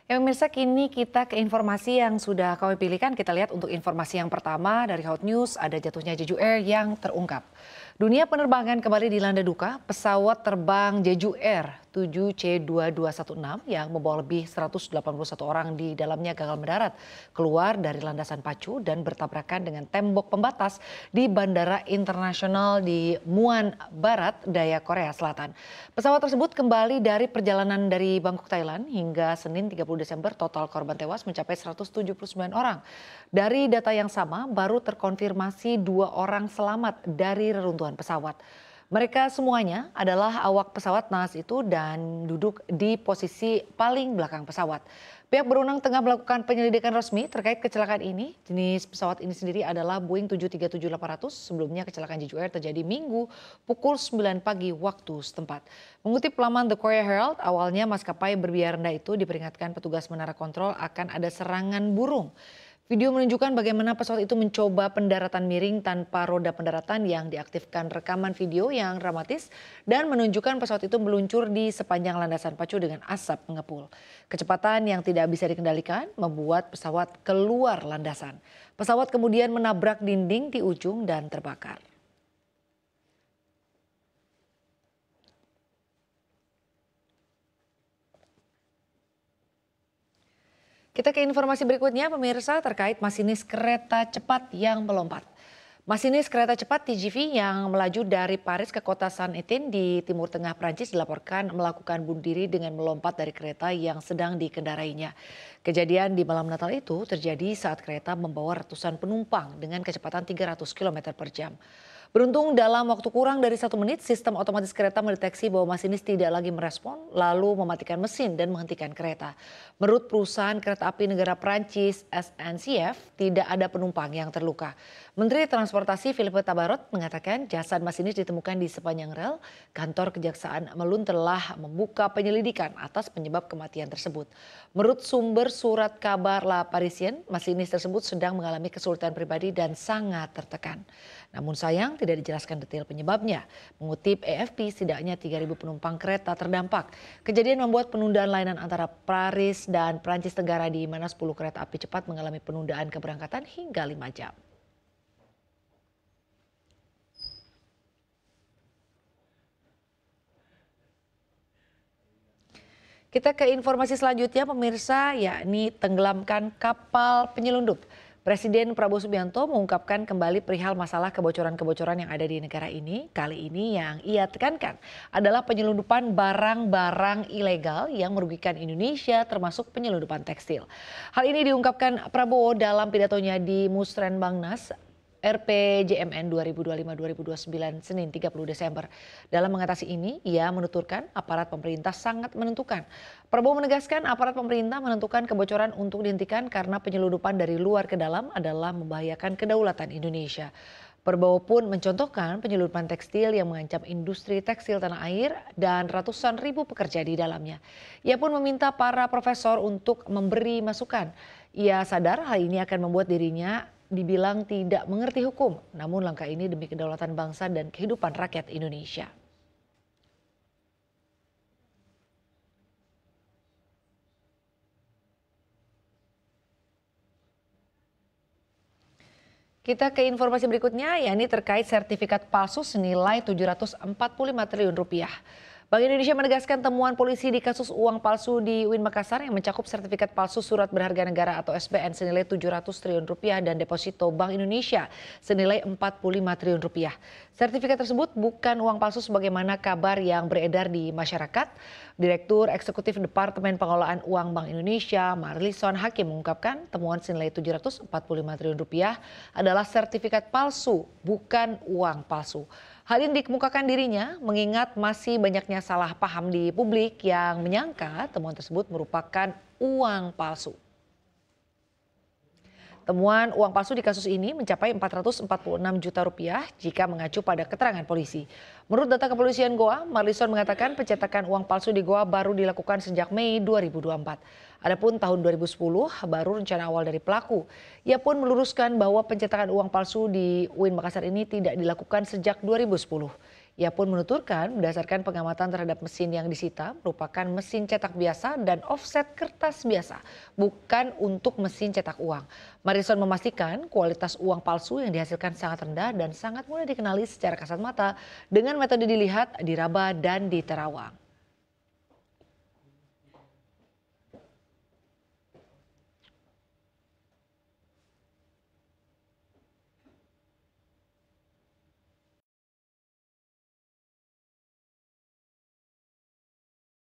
Ya pemirsa, kini kita ke informasi yang sudah kami pilihkan. Kita lihat untuk informasi yang pertama dari Hot News, ada jatuhnya Jeju Air yang terungkap. Dunia penerbangan kembali dilanda duka. Pesawat terbang Jeju Air 7C2216 yang membawa lebih 181 orang di dalamnya gagal mendarat, keluar dari landasan pacu dan bertabrakan dengan tembok pembatas di Bandara Internasional di Muan Barat, Daya Korea Selatan. Pesawat tersebut kembali dari perjalanan dari Bangkok, Thailand hingga Senin 30 Desember total korban tewas mencapai 179 orang. Dari data yang sama baru terkonfirmasi 2 orang selamat dari reruntuhan pesawat. Mereka semuanya adalah awak pesawat naas itu dan duduk di posisi paling belakang pesawat. Pihak berwenang tengah melakukan penyelidikan resmi terkait kecelakaan ini. Jenis pesawat ini sendiri adalah Boeing 737-800. Sebelumnya kecelakaan Jeju Air terjadi Minggu pukul 9 pagi waktu setempat. Mengutip laman The Korea Herald, awalnya maskapai berbiaya rendah itu diperingatkan petugas menara kontrol akan ada serangan burung. Video menunjukkan bagaimana pesawat itu mencoba pendaratan miring tanpa roda pendaratan yang diaktifkan rekaman video yang dramatis dan menunjukkan pesawat itu meluncur di sepanjang landasan pacu dengan asap mengepul. Kecepatan yang tidak bisa dikendalikan membuat pesawat keluar landasan. Pesawat kemudian menabrak dinding di ujung dan terbakar. Kita ke informasi berikutnya pemirsa terkait masinis kereta cepat yang melompat. Masinis kereta cepat TGV yang melaju dari Paris ke kota Saint-Étienne di Timur Tengah Prancis dilaporkan melakukan bunuh diri dengan melompat dari kereta yang sedang dikendarainya. Kejadian di malam Natal itu terjadi saat kereta membawa ratusan penumpang dengan kecepatan 300 km per jam. Beruntung dalam waktu kurang dari 1 menit, sistem otomatis kereta mendeteksi bahwa masinis tidak lagi merespon, lalu mematikan mesin dan menghentikan kereta. Menurut perusahaan kereta api negara Prancis SNCF, tidak ada penumpang yang terluka. Menteri Transportasi Philippe Tabarot mengatakan jasad masinis ditemukan di sepanjang rel. Kantor Kejaksaan Melun telah membuka penyelidikan atas penyebab kematian tersebut. Menurut sumber surat kabar La Parisienne, masinis tersebut sedang mengalami kesulitan pribadi dan sangat tertekan. Namun sayang tidak dijelaskan detail penyebabnya. Mengutip AFP, setidaknya 3.000 penumpang kereta terdampak. Kejadian membuat penundaan layanan antara Paris dan Prancis Tenggara di mana 10 kereta api cepat mengalami penundaan keberangkatan hingga 5 jam. Kita ke informasi selanjutnya pemirsa, yakni tenggelamkan kapal penyelundup. Presiden Prabowo Subianto mengungkapkan kembali perihal masalah kebocoran-kebocoran yang ada di negara ini. Kali ini yang ia tekankan adalah penyelundupan barang-barang ilegal yang merugikan Indonesia termasuk penyelundupan tekstil. Hal ini diungkapkan Prabowo dalam pidatonya di Musrenbangnas RPJMN 2025-2029 Senin 30 Desember. Dalam mengatasi ini, ia menuturkan aparat pemerintah sangat menentukan. Prabowo menegaskan aparat pemerintah menentukan kebocoran untuk dihentikan karena penyelundupan dari luar ke dalam adalah membahayakan kedaulatan Indonesia. Prabowo pun mencontohkan penyelundupan tekstil yang mengancam industri tekstil tanah air dan ratusan ribu pekerja di dalamnya. Ia pun meminta para profesor untuk memberi masukan. Ia sadar hal ini akan membuat dirinya dibilang tidak mengerti hukum, namun langkah ini demi kedaulatan bangsa dan kehidupan rakyat Indonesia. Kita ke informasi berikutnya, yakni terkait sertifikat palsu senilai 745 triliun rupiah. Bank Indonesia menegaskan temuan polisi di kasus uang palsu di UIN Makassar yang mencakup sertifikat palsu surat berharga negara atau SBN senilai 700 triliun rupiah dan deposito Bank Indonesia senilai 45 triliun rupiah. Sertifikat tersebut bukan uang palsu sebagaimana kabar yang beredar di masyarakat. Direktur Eksekutif Departemen Pengelolaan Uang Bank Indonesia, Marlison Hakim mengungkapkan temuan senilai 745 triliun rupiah adalah sertifikat palsu, bukan uang palsu. Hal ini dikemukakan dirinya mengingat masih banyaknya salah paham di publik yang menyangka temuan tersebut merupakan uang palsu. Temuan uang palsu di kasus ini mencapai 446 juta rupiah jika mengacu pada keterangan polisi. Menurut data kepolisian Goa, Marlison mengatakan pencetakan uang palsu di Goa baru dilakukan sejak Mei 2024. Adapun tahun 2010 baru rencana awal dari pelaku. Ia pun meluruskan bahwa pencetakan uang palsu di UIN Makassar ini tidak dilakukan sejak 2010. Ia pun menuturkan berdasarkan pengamatan terhadap mesin yang disita merupakan mesin cetak biasa dan offset kertas biasa, bukan untuk mesin cetak uang. Marison memastikan kualitas uang palsu yang dihasilkan sangat rendah dan sangat mudah dikenali secara kasat mata dengan metode dilihat, diraba, dan diterawang.